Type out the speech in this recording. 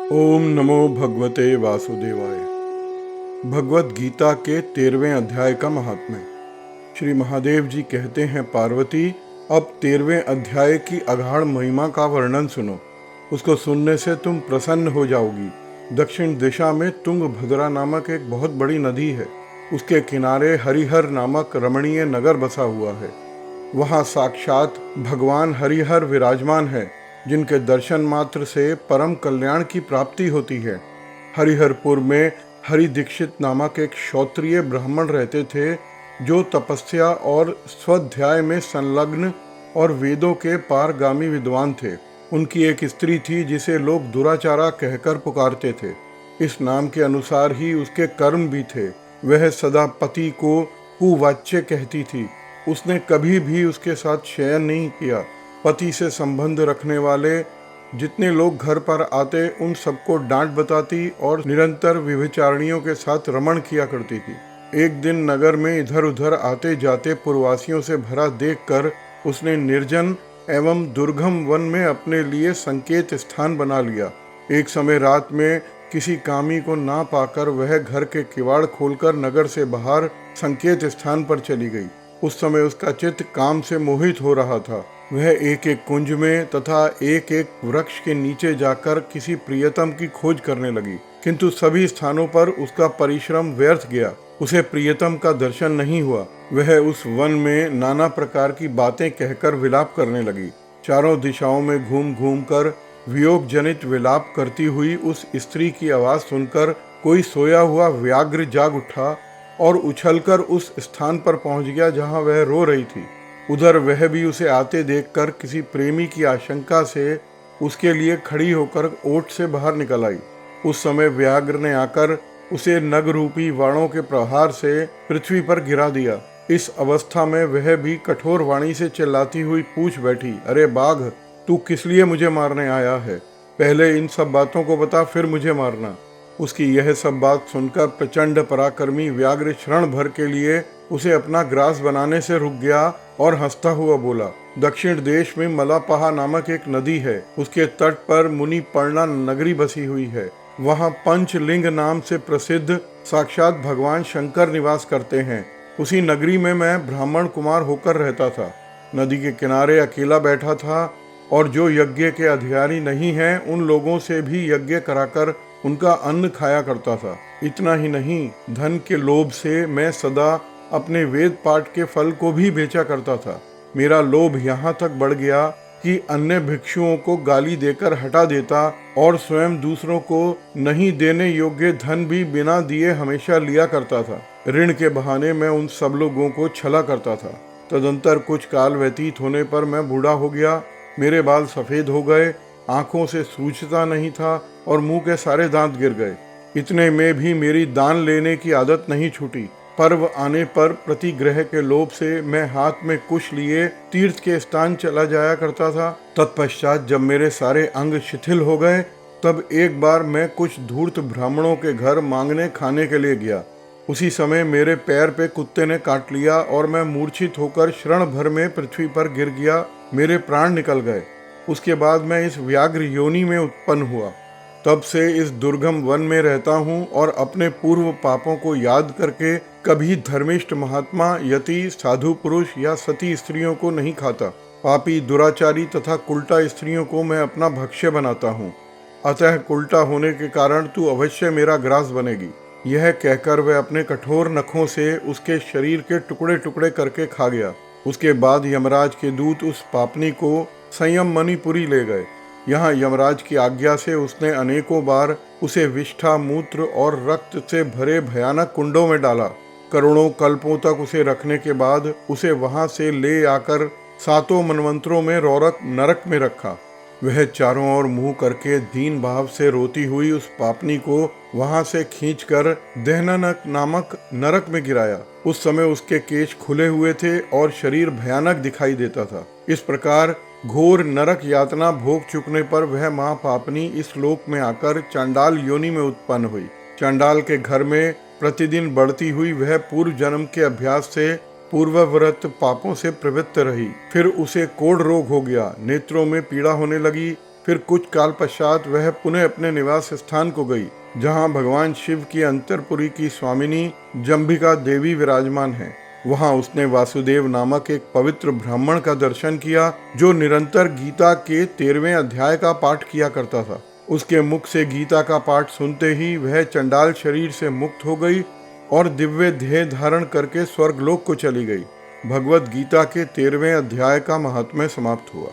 ओम नमो भगवते वासुदेवाय। भगवत गीता के 13वें अध्याय का महात्म्य। श्री महादेव जी कहते हैं, पार्वती, अब 13वें अध्याय की अगाढ़ महिमा का वर्णन सुनो। उसको सुनने से तुम प्रसन्न हो जाओगी। दक्षिण दिशा में तुंगभद्रा नामक एक बहुत बड़ी नदी है। उसके किनारे हरिहर नामक रमणीय नगर बसा हुआ है। वहाँ साक्षात भगवान हरिहर विराजमान है, जिनके दर्शन मात्र से परम कल्याण की प्राप्ति होती है। हरिहरपुर में हरि दीक्षित नामक एक क्षत्रिय ब्राह्मण रहते थे, जो तपस्या और स्वाध्याय में संलग्न और वेदों के पारगामी विद्वान थे। उनकी एक स्त्री थी, जिसे लोग दुराचारा कहकर पुकारते थे। इस नाम के अनुसार ही उसके कर्म भी थे। वह सदा पति को कुवाच्य कहती थी। उसने कभी भी उसके साथ शयन नहीं किया। पति से संबंध रखने वाले जितने लोग घर पर आते, उन सबको डांट बताती और निरंतर व्यभिचारिणियों के साथ रमण किया करती थी। एक दिन नगर में इधर उधर आते जाते पुरवासियों से भरा देखकर उसने निर्जन एवं दुर्गम वन में अपने लिए संकेत स्थान बना लिया। एक समय रात में किसी कामी को ना पाकर वह घर के किवाड़ खोलकर नगर से बाहर संकेत स्थान पर चली गई। उस समय उसका चित्त काम से मोहित हो रहा था। वह एक एक कुंज में तथा एक एक वृक्ष के नीचे जाकर किसी प्रियतम की खोज करने लगी, किंतु सभी स्थानों पर उसका परिश्रम व्यर्थ गया। उसे प्रियतम का दर्शन नहीं हुआ। वह उस वन में नाना प्रकार की बातें कहकर विलाप करने लगी। चारों दिशाओं में घूम घूम कर वियोग जनित विलाप करती हुई उस स्त्री की आवाज सुनकर कोई सोया हुआ व्याघ्र जाग उठा और उछलकर उस स्थान पर पहुंच गया जहां वह रो रही थी। उधर वह भी उसे आते देखकर किसी प्रेमी की आशंका से उसके लिए खड़ी होकर ओट से बाहर निकल आई। उस समय व्याघ्र ने आकर उसे नग रूपी वाणों के प्रहार से पृथ्वी पर गिरा दिया। इस अवस्था में वह भी कठोर वाणी से चिल्लाती हुई पूछ बैठी, अरे बाघ, तू किस लिए मुझे मारने आया है? पहले इन सब बातों को बता, फिर मुझे मारना। उसकी यह सब बात सुनकर प्रचंड पराक्रमी व्याघ्र क्षण भर के लिए उसे अपना ग्रास बनाने से रुक गया और हंसता हुआ बोला, दक्षिण देश में मलापहा नामक एक नदी है। उसके तट पर मुनि पर्णा नगरी बसी हुई है। वहाँ पंचलिंग नाम से प्रसिद्ध साक्षात भगवान शंकर निवास करते हैं। उसी नगरी में मैं ब्राह्मण कुमार होकर रहता था। नदी के किनारे अकेला बैठा था और जो यज्ञ के अधिकारी नहीं हैं, उन लोगों से भी यज्ञ कराकर उनका अन्न खाया करता था। इतना ही नहीं, धन के लोभ से मैं सदा अपने वेद पाठ के फल को भी बेचा करता था। मेरा लोभ यहाँ तक बढ़ गया कि अन्य भिक्षुओं को गाली देकर हटा देता और स्वयं दूसरों को नहीं देने योग्य धन भी बिना दिए हमेशा लिया करता था। ऋण के बहाने मैं उन सब लोगों को छला करता था। तदंतर कुछ काल व्यतीत होने पर मैं बूढ़ा हो गया। मेरे बाल सफेद हो गए, आंखों से सूझता नहीं था और मुंह के सारे दांत गिर गए। इतने में भी मेरी दान लेने की आदत नहीं छूटी। पर्व आने पर प्रतिग्रह के लोभ से मैं हाथ में कुश लिए तीर्थ के स्थान चला जाया करता था। तत्पश्चात जब मेरे सारे अंग शिथिल हो गए, तब एक बार मैं कुछ धूर्त ब्राह्मणों के घर मांगने खाने के लिए गया। उसी समय मेरे पैर पे कुत्ते ने काट लिया और मैं मूर्छित होकर क्षण भर में पृथ्वी पर गिर गया। मेरे प्राण निकल गए। उसके बाद मैं इस व्याघ्र योनि में उत्पन्न हुआ। तब से इस दुर्गम वन में रहता हूँ और अपने पूर्व पापों को याद करके कभी धर्मिष्ठ महात्मा, यति, साधु पुरुष या सती स्त्रियों को नहीं खाता। पापी, दुराचारी तथा कुल्टा स्त्रियों को मैं अपना भक्ष्य बनाता हूँ। अतः कुल्टा होने के कारण तू अवश्य मेरा ग्रास बनेगी। यह कहकर वह अपने कठोर नखों से उसके शरीर के टुकड़े टुकड़े करके खा गया। उसके बाद यमराज के दूत उस पापनी को संयम मणिपुरी ले गए। यहाँ यमराज की आज्ञा से उसने अनेकों बार उसे विष्ठा, मूत्र और रक्त से भरे भयानक कुंडों में डाला। करोड़ों कल्पों तक उसे रखने के बाद उसे वहां से ले आकर 7 मनवंतरों में रौरक नरक में रखा। वह चारों ओर मुंह करके दीन भाव से रोती हुई उस पापनी को वहां से खींचकर दहननक नामक नरक में गिराया। उस समय उसके केश खुले हुए थे और शरीर भयानक दिखाई देता था। इस प्रकार घोर नरक यातना भोग चुकने पर वह महापापनी इस लोक में आकर चांडाल योनि में उत्पन्न हुई। चांडाल के घर में प्रतिदिन बढ़ती हुई वह पूर्व जन्म के अभ्यास से पूर्वव्रत पापों से प्रवृत्त रही। फिर उसे कोढ़ रोग हो गया, नेत्रों में पीड़ा होने लगी। फिर कुछ काल पश्चात वह पुनः अपने निवास स्थान को गई, जहाँ भगवान शिव की अंतरपुरी की स्वामिनी जंभिका देवी विराजमान है। वहाँ उसने वासुदेव नामक एक पवित्र ब्राह्मण का दर्शन किया, जो निरंतर गीता के 13वें अध्याय का पाठ किया करता था। उसके मुख से गीता का पाठ सुनते ही वह चंडाल शरीर से मुक्त हो गई और दिव्य देह धारण करके स्वर्गलोक को चली गई। भगवत गीता के 13वें अध्याय का महात्म्य समाप्त हुआ।